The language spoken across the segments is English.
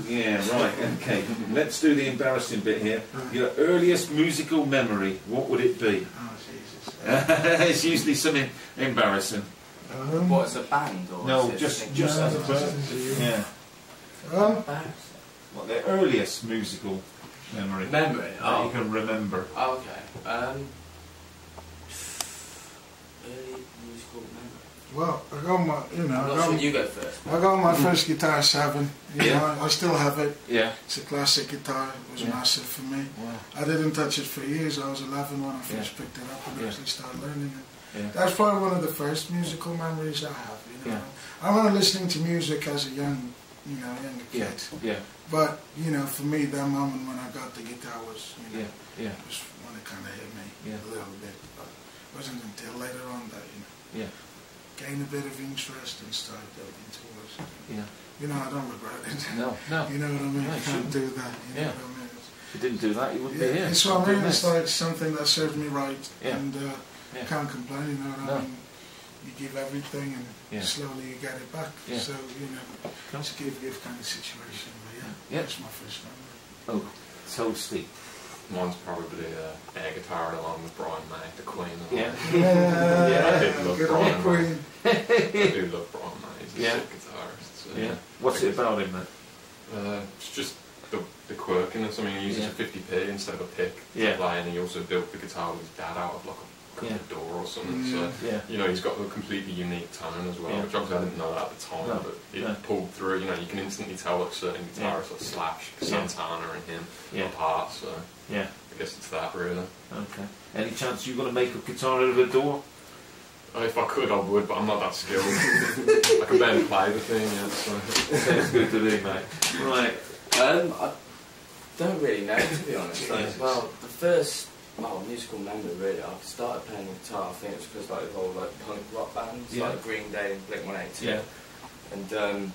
Yeah, right, okay. Let's do the embarrassing bit here. Your earliest musical memory, what would it be? Oh, Jesus. It's usually something embarrassing. What's a band or? No, just as a person. Yeah. What, the earliest musical memory? Memory? That you can remember. Oh, okay. Early musical memory. Well, I got my, you go first. I got my first guitar at 7. You know, I still have it. Yeah. It's a classic guitar. It was massive for me. Wow. I didn't touch it for years. I was 11 when I first picked it up and actually started learning it. Yeah. That's probably one of the first musical memories I have. You know, I remember listening to music as a younger kid. Yeah. But for me, that moment when I got the guitar was, was when it kind of hit me a little bit. But it wasn't until later on that gained a bit of interest and started building towards it. Yeah. I don't regret it. No. You know what I mean? No, you can't do that. You know what I mean? If you didn't do that, you wouldn't be here. It's what I mean. It's like something that served me right, and can't complain. You know what I mean? You give everything, and slowly you get it back. Yeah. So it's a give kind of situation. But that's my first memory. Oh, so Steve. Mine's probably air guitar along with Brian May, the Queen. I did love Brian May. I do love Brian May. He's a sick guitarist. So, What's it about him then? It's just the quirkiness. I mean, he uses a 50p instead of a pick to play, and he also built the guitar with his dad out of like a door or something. So he's got a completely unique tone as well, which obviously I didn't know that at the time, but it pulled through. You can instantly tell like certain guitarists like Slash, Santana, and him apart. So I guess it's that really. Okay. Any chance you're going to make a guitar out of a door? If I could, I would, but I'm not that skilled. I can barely play the thing. So. Sounds good to me, mate. Right. I don't really know, to be honest. The first musical memory really, I started playing the guitar. I think it was because of all punk rock bands like Green Day and Blink-182. Yeah. And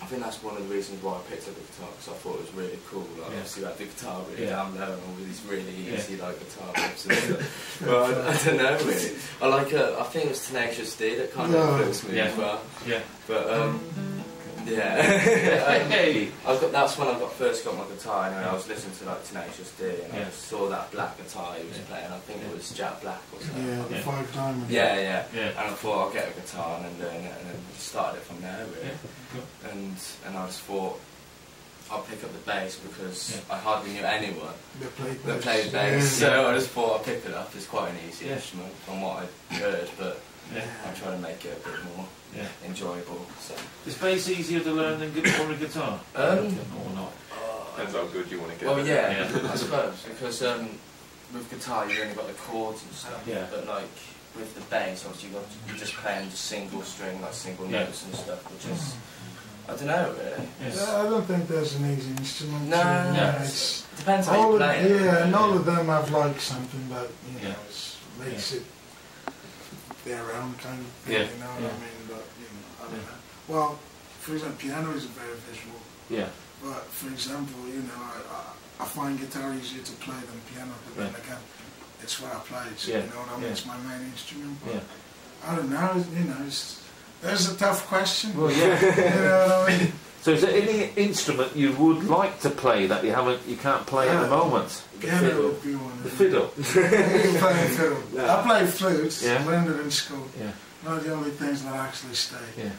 I think that's one of the reasons why I picked up the guitar, because I thought it was really cool. Obviously, the guitar really down low and all these really easy guitar riffs and stuff. Well, I don't know really. I think it was Tenacious D that kind of influenced me as well. Yeah. But that's when I first got my guitar. Anyway, I was listening to Tenacious D, and I just saw that black guitar he was playing. I think it was Jack Black or something. Yeah, the 5 diamond. Yeah. And I thought I'll get a guitar and then learn it, and then started it from there really. And I just thought I'll pick up the bass because I hardly knew anyone that played bass. So I just thought I'll pick it up. It's quite an easy instrument from what I've heard, but I'm trying to make it a bit more enjoyable. So. Is bass easier to learn than or a guitar? Or not? Depends how good you want to get. Well, I suppose, because with guitar you've only got the chords and stuff. Yeah. But with the bass, obviously you're just playing single string, single notes and stuff, which is. I don't know really. I don't think there's an easy instrument. No. It depends how you play it. Yeah, and all of them have something that makes it their own kind of thing. You know what I mean? But I don't know. Well, for example, piano is very visual. Yeah. But for example, I find guitar easier to play than piano. But then again, it's what I play. So, you know what I mean? It's my main instrument. But I don't know. There's a tough question. Well, you know what I mean? So is there any instrument you would like to play that you can't play at the moment? Piano would be one. The fiddle. You can play fiddle. I play flute. Learned it in school. One of the only things that actually stay.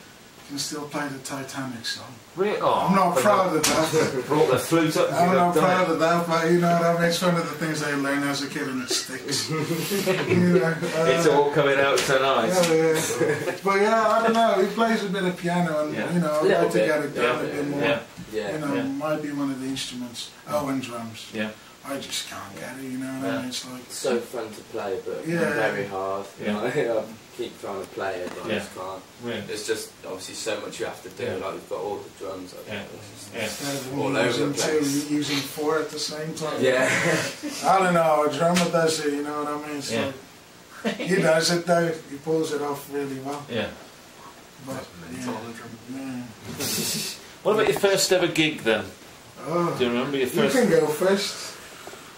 Can still play the Titanic song. Really? Oh, I'm not proud of that. Brought the flute up. I'm not proud of that, but you know what I mean. It's one of the things I learned as a kid, and it sticks. It's all coming out tonight. But I don't know. He plays a bit of piano, and I'd like to get it done a bit more. Might be one of the instruments. Oh, and drums. Yeah. I just can't get it, you know what I mean? It's so fun to play, but very hard. I keep trying to play it, but I just can't. There's just obviously so much you have to do. We've got all the drums. Instead of all over the place. Using 4 at the same time. Yeah. I don't know. A drummer does it. You know what I mean? So he does it though. He pulls it off really well. Yeah. But What about your first ever gig then? Oh, do you remember your first? You can go first.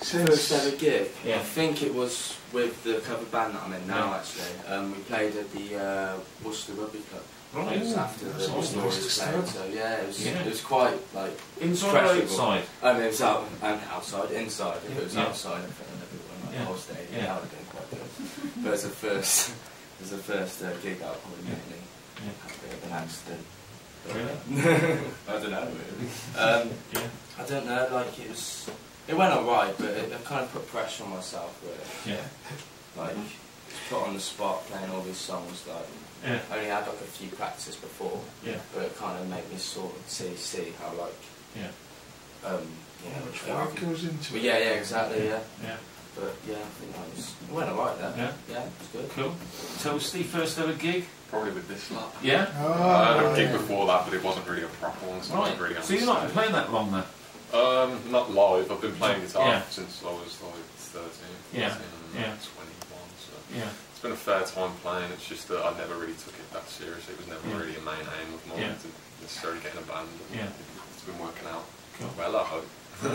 First ever gig? I think it was with the cover band that I'm in now actually. We played at the Worcester Rugby Club. Right. It was after the Stories played, so yeah, it was quite like inside or outside? It was out and outside, inside. If it was outside in front of everyone, like the whole stadium, that would have been quite good. But as the first gig, I probably mainly had a bit of an accident. Really? I don't know. Really. I don't know. Like it went alright, but it kind of put pressure on myself. Really. Yeah. Like put on the spot, playing all these songs. Like I only had like a few practices before. Yeah. But it kind of made me sort of see how like. Yeah. You know, which work goes into it. Yeah. Exactly. Yeah. Yeah. But yeah, I think it went alright then. Yeah. It was good. Cool. Toasty, first ever gig? Probably with this lot. Yeah? I had a gig before that, but it wasn't really a proper one, so I wasn't really on so you've not been playing that long then? Not live. I've been playing guitar since I was like 13. Yeah. 21, so it's been a fair time playing. It's just that I never really took it that seriously. It was never really a main aim of mine to necessarily get in a band. It's been working out well, I hope. I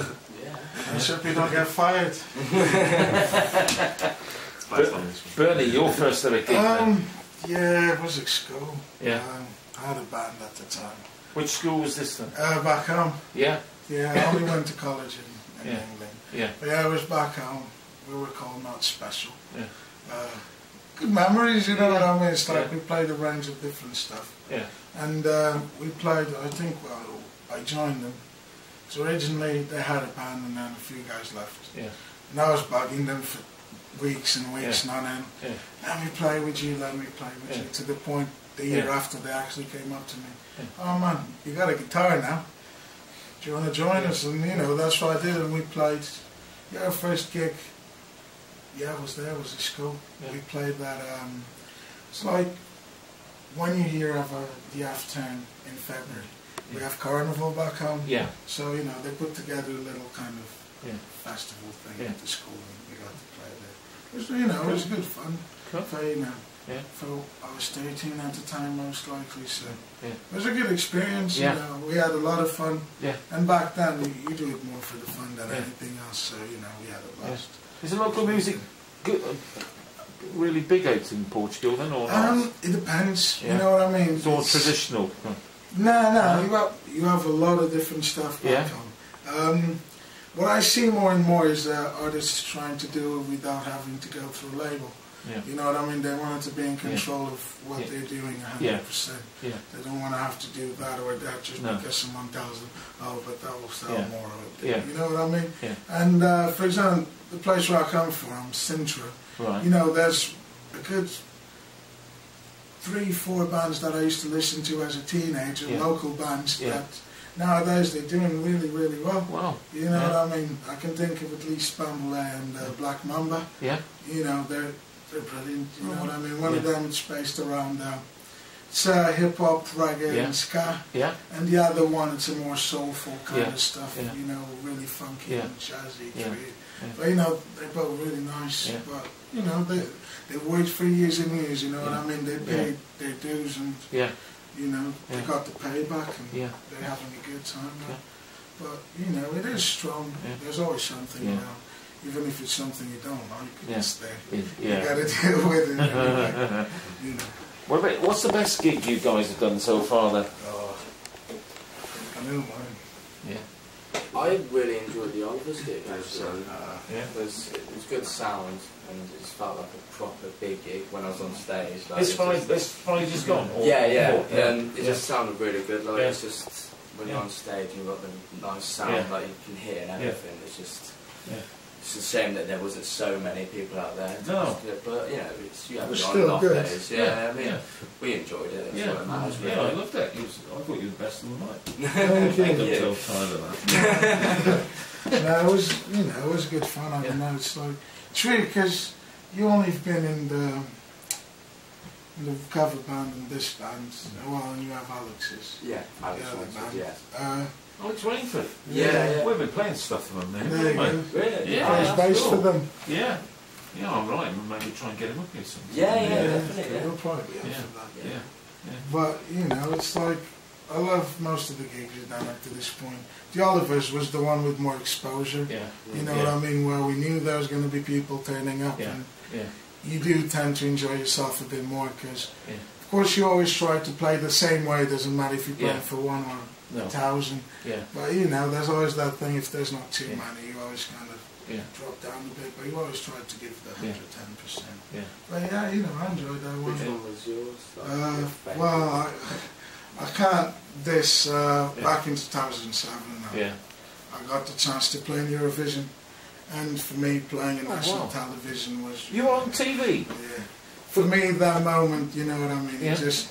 hope you don't get fired. Bernie, your first ever gig yeah, it was at school. Yeah. I had a band at the time. Which school was this then? Back home. Yeah? Yeah, I only went to college in England. Yeah. But yeah, I was back home. We were called Not Special. Yeah. Good memories, you know what I mean? It's like we played a range of different stuff. Yeah. And we played, I think, I joined them. So originally they had a band and then a few guys left. Yeah. And I was bugging them for weeks and weeks and on end. Yeah. Let me play with you, let me play with you. To the point the year after they actually came up to me. Oh man, you got a guitar now. Do you want to join us? And you know, that's what I did, and we played. Yeah, our first gig. Yeah, I was there. Was at school. Yeah. We played that. It's like 1 year of the half term in February. We have carnival back home. Yeah. So you know, they put together a little kind of festival thing at the school, and we got to play there. It was, you know, it was good fun. Cool. For, you know, for I was 13 at the time, most likely. So it was a good experience. Yeah. You know, we had a lot of fun. Yeah. And back then, you do it more for the fun than anything else. So you know, we had a blast. Is the local music good, really big out in Portugal then, or not? It depends. You know what I mean? It's all traditional. No. You have a lot of different stuff back home. What I see more and more is artists trying to do it without having to go through a label. Yeah. You know what I mean? They want to be in control of what they're doing 100%. Yeah. They don't want to have to do that or that just because someone tells them, oh, but that will sell more. You know what I mean? Yeah. And for example, the place where I come from, Sintra, you know, there's a good 3-4 bands that I used to listen to as a teenager, local bands that nowadays they're doing really, really well. Wow. You know what I mean? I can think of at least Bamboo and Black Mamba. Yeah. You know, they're brilliant. You know what I mean? One of them is based around it's hip hop, reggae, and ska. Yeah. And the other one, it's a more soulful kind of stuff. You know, really funky and jazzy. But you know, they're both really nice. But you know, they worked for years and years. You know what I mean? They paid their dues and you know, they got the payback and they're having a good time now. But you know, it is strong. There's always something around. Even if it's something you don't like, it's there. You got to deal with it. Anyway, you know. What's the best gig you guys have done so far then? I know mine. Yeah. I really enjoyed the Oliver's gig actually. It was good sound and it felt like a proper big gig when I was on stage. Like, this Friday just gone? It just sounded really good. Like it's just when you're on stage, you've got the nice sound, like you can hear and everything. It's just. It's a shame that there wasn't so many people out there. No. But, you know, you have it on and off days. I mean, we enjoyed it. That's what it matters. I loved it. I thought you were the best of the night. I'm so tired of that. No, it was, you know, it was good fun. I don't know, it's like, it's weird because you only have been in the cover band and this band, well, and you have Alex's. Yeah, Alex Alex Rainford. Yeah. We've been playing stuff for them then. There you go. Really? Yeah, plays bass for them. Yeah. Yeah, I'm right. Maybe try and get him up here sometime. Yeah, definitely. We'll probably be up for that. Yeah. But, you know, it's like, I love most of the gigs we've done up to this point. The Olivers was the one with more exposure. Yeah. You know what I mean? Where we knew there was going to be people turning up. And you do tend to enjoy yourself a bit more because Of course, you always try to play the same way. It doesn't matter if you're playing for 1 or 1,000. Yeah. But you know, there's always that thing. If there's not too many, you always kind of drop down a bit. But you always try to give the 110%. Yeah. But yeah, you know, I enjoyed that one. Which one was yours? Well, I can't. Back in 2007, I got the chance to play in Eurovision, and for me, playing in national television was. You were on TV. Yeah. For me, that moment, you know what I mean. It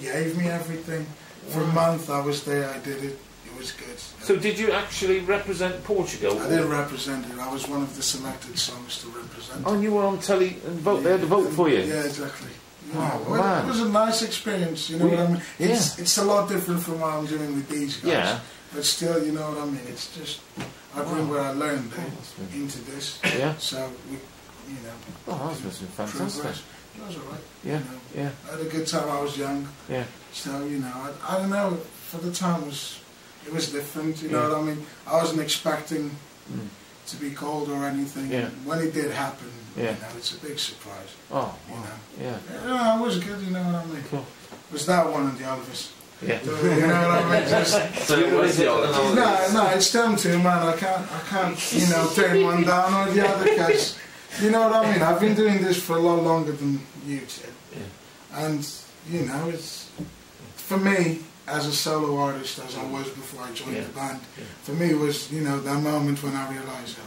gave me everything. For a month, I was there. I did it. It was good. So, did you actually represent Portugal? I did represent it. I was one of the selected songs to represent. Oh, and you were on telly and vote. They had to vote for you. Yeah, exactly. Man. It was a nice experience, you know what I mean? It's a lot different from what I'm doing with these guys. Yeah. But still, you know what I mean? It's just, I bring what I learned into this. Yeah. So, we, you know. Oh, that must have been fantastic. It was alright. Yeah, you know. I had a good time. I was young. Yeah. So, you know, I don't know, for the time it was different, you know what I mean? I wasn't expecting to be called or anything. Yeah. When it did happen, you know, it's a big surprise. Oh, you know. Yeah. Yeah, it was good, you know what I mean? Cool. It was that one and the Elvis. Yeah. You know what I mean? Just, So it was the Elvis. no, it's them two, man. I can't, you know, turn one down or the other because, you know what I mean? I've been doing this for a lot longer than you did. Yeah. And, you know, it's, for me, as a solo artist, as I was before I joined the band, for me it was, you know, that moment when I realised,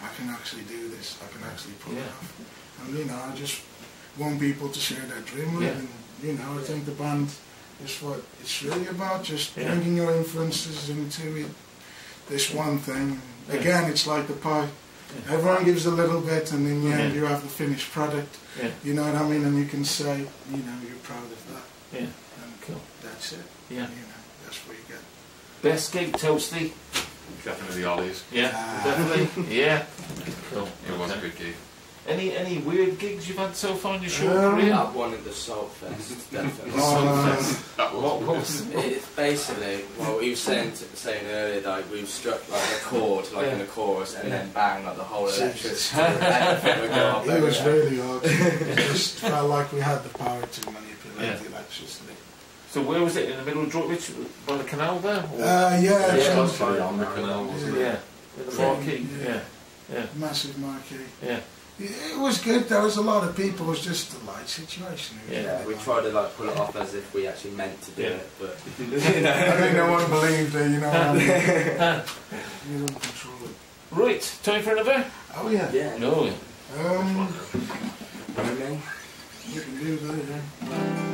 I can actually do this, I can actually pull it off. And, you know, I just want people to share that dream with, and, you know, I think the band is what it's really about, just bringing your influences into it, this one thing. Again, it's like the pie. Everyone gives a little bit, and in the end you have the finished product, you know what I mean, and you can say, you know, you're proud of that. Yeah. Cool. That's it. Yeah. You know, that's what you get. Best gig, Toasty? Definitely Ollie's. Yeah. Definitely. Yeah. Cool. It was a good gig. Any weird gigs you've had so far in your short career? That one at the Salt Fest, definitely. What was It's basically, well, he was saying earlier, like, we struck like a chord, like in the chorus, and then bang, like the whole electricity, everything would go up. It was really odd. It just felt like we had the power to manipulate the electricity. So where was it? In the middle of Droitwich? By the canal there? Yeah, was on the canal, wasn't it? Yeah. In the marquee. Yeah. Massive marquee. Yeah. It was good. There was a lot of people. It was just a light situation. Yeah, we tried to like pull it off as if we actually meant to do it, but you know, I think no one believed it. You know, what I mean? You don't control it. Right, time for another? Oh yeah. yeah. No. You can do that. Yeah.